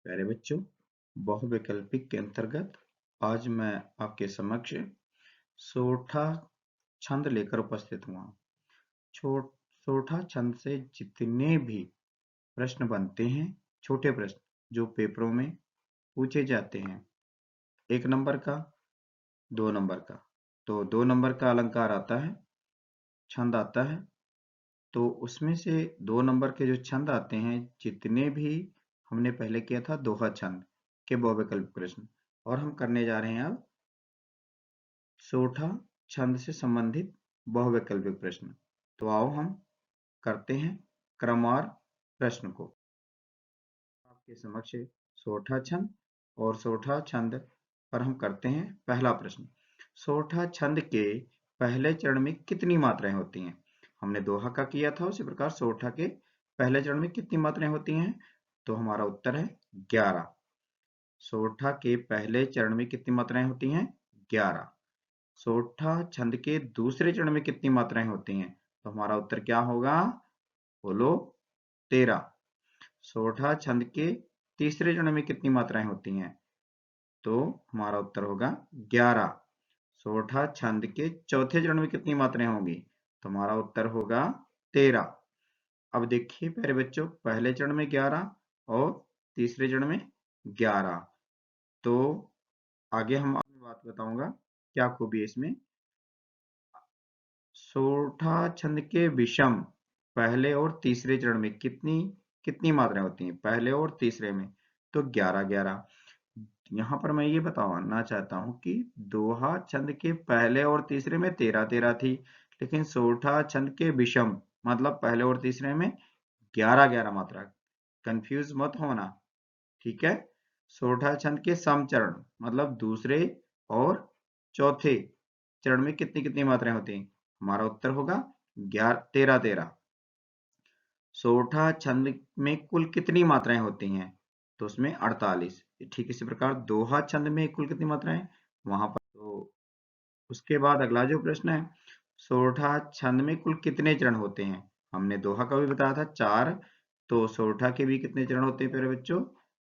प्यारे बच्चों, बहुविकल्पिक के अंतर्गत आज मैं आपके समक्ष सोठा छंद लेकर उपस्थित हुआ। सोठा छंद से जितने भी प्रश्न बनते हैं, छोटे प्रश्न जो पेपरों में पूछे जाते हैं, 1 नंबर का, 2 नंबर का, तो 2 नंबर का अलंकार आता है, छंद आता है। तो उसमें से 2 नंबर के जो छंद आते हैं, जितने भी हमने पहले किया था दोहा छंद के बहुविकल्प प्रश्न, और हम करने जा रहे हैं अब सोठा छंद से संबंधित बहुविकल्पिक प्रश्न। तो आओ हम करते हैं क्रमवार प्रश्न को। आपके समक्ष सोठा छंद और सोठा छंद पर हम करते हैं पहला प्रश्न। सोठा छंद के पहले चरण में कितनी मात्राएं होती हैं? हमने दोहा का किया था, उसी प्रकार सोठा के पहले चरण में कितनी मात्राएं होती हैं? तो हमारा उत्तर है 11। सोठा के पहले चरण में कितनी मात्राएं होती हैं? 11। सोठा छंद के दूसरे चरण में कितनी मात्राएं होती हैं? तो हमारा उत्तर क्या होगा? बोलो, 13। सोठा छंद के तीसरे चरण में कितनी मात्राएं होती हैं? तो हमारा उत्तर होगा 11। सोठा छंद के चौथे चरण में कितनी मात्राएं होंगी? तो हमारा उत्तर होगा 13। अब देखिए प्यारे बच्चों, पहले चरण में 11 और तीसरे चरण में 11। तो आगे हम आपको बात बताऊंगा क्या खूबी है इसमें। सोठा छंद के विषम पहले और तीसरे चरण में कितनी कितनी मात्राएं होती हैं? पहले और तीसरे में तो 11-11। यहाँ पर मैं ये बताना चाहता हूँ कि दोहा छंद के पहले और तीसरे में 13-13 थी, लेकिन सोठा छंद के विषम मतलब पहले और तीसरे में 11-11 मात्रा। कंफ्यूज मत होना, ठीक है। सोठा छंद के समचरण मतलब दूसरे और चौथे चरण में कितनी कितनी मात्राएं होती हैं? हमारा उत्तर होगा 13-13। सोठा छंद में कुल कितनी मात्राएं होती हैं? तो उसमें 48। ठीक इसी प्रकार दोहा छंद में कुल कितनी मात्राएं? वहां पर तो उसके बाद अगला जो प्रश्न है, सोठा छंद में कुल कितने चरण होते हैं? हमने दोहा का भी बताया था 4, तो सोठा के भी कितने चरण होते हैं प्यारे बच्चों?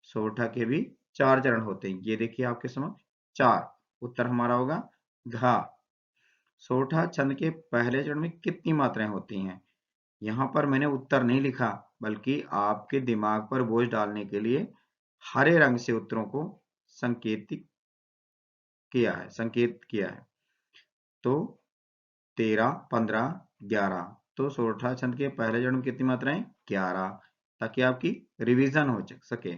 सोठा के भी 4 चरण होते हैं। ये देखिए आपके समक्ष 4। उत्तर हमारा होगा घा। सोठा छंद के पहले चरण में कितनी मात्राएं होती हैं? यहाँ पर मैंने उत्तर नहीं लिखा, बल्कि आपके दिमाग पर बोझ डालने के लिए हरे रंग से उत्तरों को संकेत किया है। तो 13, 15, 11। तो सोठा छंद के पहले चरण में कितनी मात्राएं? 11, ताकि आपकी रिवीजन हो सके।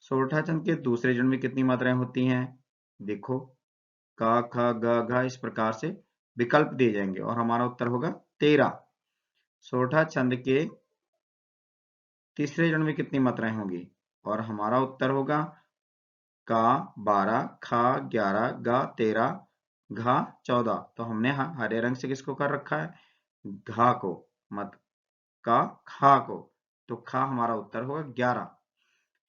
सोठा छंद के दूसरे चरण में कितनी मात्राएं होती हैं? देखो, क ख ग घ इस प्रकार से विकल्प दिए जाएंगे और हमारा उत्तर होगा 13। सोठा छंद के तीसरे चरण में कितनी मात्राएं होंगी? और हमारा उत्तर होगा का 12, खा 11, गा 13, घा 14। तो हमने हरे रंग से किसको कर रखा है? घा को, मत का खा को। तो खा हमारा उत्तर होगा 11।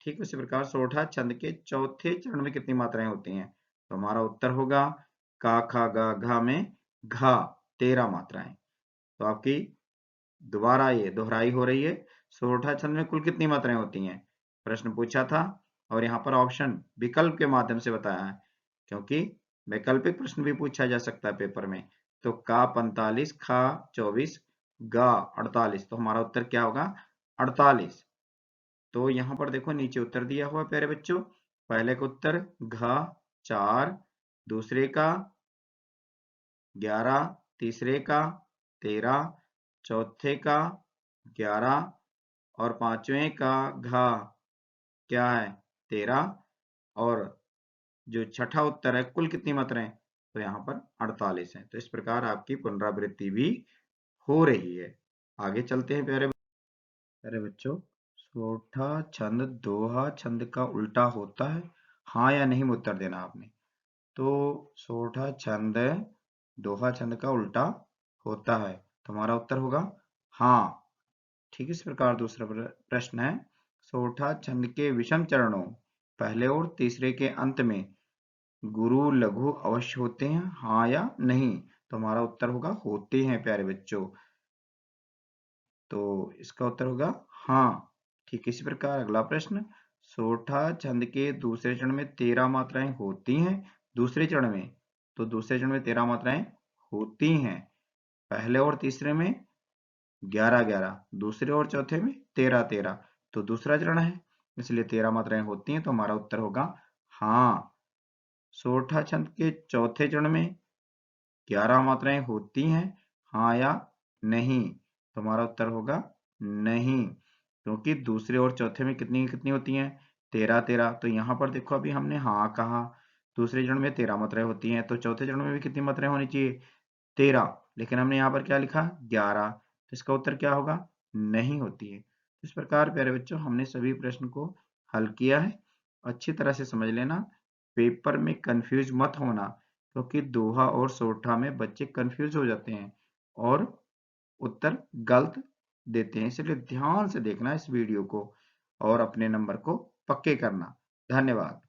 ठीक उसी प्रकार सोठा छंद के चौथे चरण में कितनी मात्राएं होती हैं? तो हमारा उत्तर होगा का खा गा घा में घा 13 मात्राएं। तो आपकी दोबारा ये दोहराई हो रही है। सोठा छंद में कुल कितनी मात्राएं होती हैं? प्रश्न पूछा था और यहाँ पर ऑप्शन विकल्प के माध्यम से बताया है, क्योंकि वैकल्पिक प्रश्न भी पूछा जा सकता है पेपर में। तो का 45, खा 24, गा 48। तो हमारा उत्तर क्या होगा? 48। तो यहाँ पर देखो नीचे उत्तर दिया हुआ प्यारे बच्चों। पहले का उत्तर घ 4, दूसरे का 11, तीसरे का 13, चौथे का 11 और पांचवें का घा क्या है? 13। और जो छठा उत्तर है कुल कितनी मात्राएं? तो यहाँ पर 48 है। तो इस प्रकार आपकी पुनरावृत्ति भी हो रही है। आगे चलते हैं प्यारे प्यारे बच्चों। सोठा छंद दोहा छंद का उल्टा होता है, हाँ या नहीं में उत्तर देना आपने। तो सोठा छंद दोहा छंद का उल्टा होता है, तो हमारा उत्तर होगा हाँ। ठीक इस प्रकार दूसरा प्रश्न है, सोठा छंद के विषम चरणों पहले और तीसरे के अंत में गुरु लघु अवश्य होते हैं, हाँ या नहीं? तो हमारा उत्तर होगा होते हैं प्यारे बच्चों। तो इसका उत्तर होगा हाँ। ठीक इसी प्रकार अगला प्रश्न, सोठा छंद के दूसरे चरण में 13 मात्राएं होती हैं। दूसरे चरण में, तो दूसरे चरण में 13 मात्राएं होती हैं। पहले और तीसरे में 11-11, दूसरे और चौथे में 13-13, तो दूसरा चरण है, इसलिए 13 मात्राएं होती हैं, तो हमारा उत्तर होगा हाँ। सोठा छंद के चौथे चरण में 11 मात्राएं होती हैं, हाँ या नहीं, तो हमारा उत्तर होगा नहीं, क्योंकि दूसरे और चौथे में कितनी कितनी होती हैं, 13-13। तो यहाँ पर देखो अभी हमने हाँ कहा, दूसरे चरण में 13 मात्राएं होती हैं, तो चौथे चरण में भी कितनी मात्राएं होनी चाहिए, 13, लेकिन हमने यहाँ पर क्या लिखा, 11, तो इसका उत्तर क्या होगा, नहीं होती है। इस प्रकार प्यारे बच्चों हमने सभी प्रश्न को हल किया है। अच्छी तरह से समझ लेना, पेपर में कंफ्यूज मत होना, क्योंकि दोहा और सोठा में बच्चे कंफ्यूज हो जाते हैं और उत्तर गलत देते हैं, इसलिए ध्यान से देखना इस वीडियो को और अपने नंबर को पक्के करना। धन्यवाद।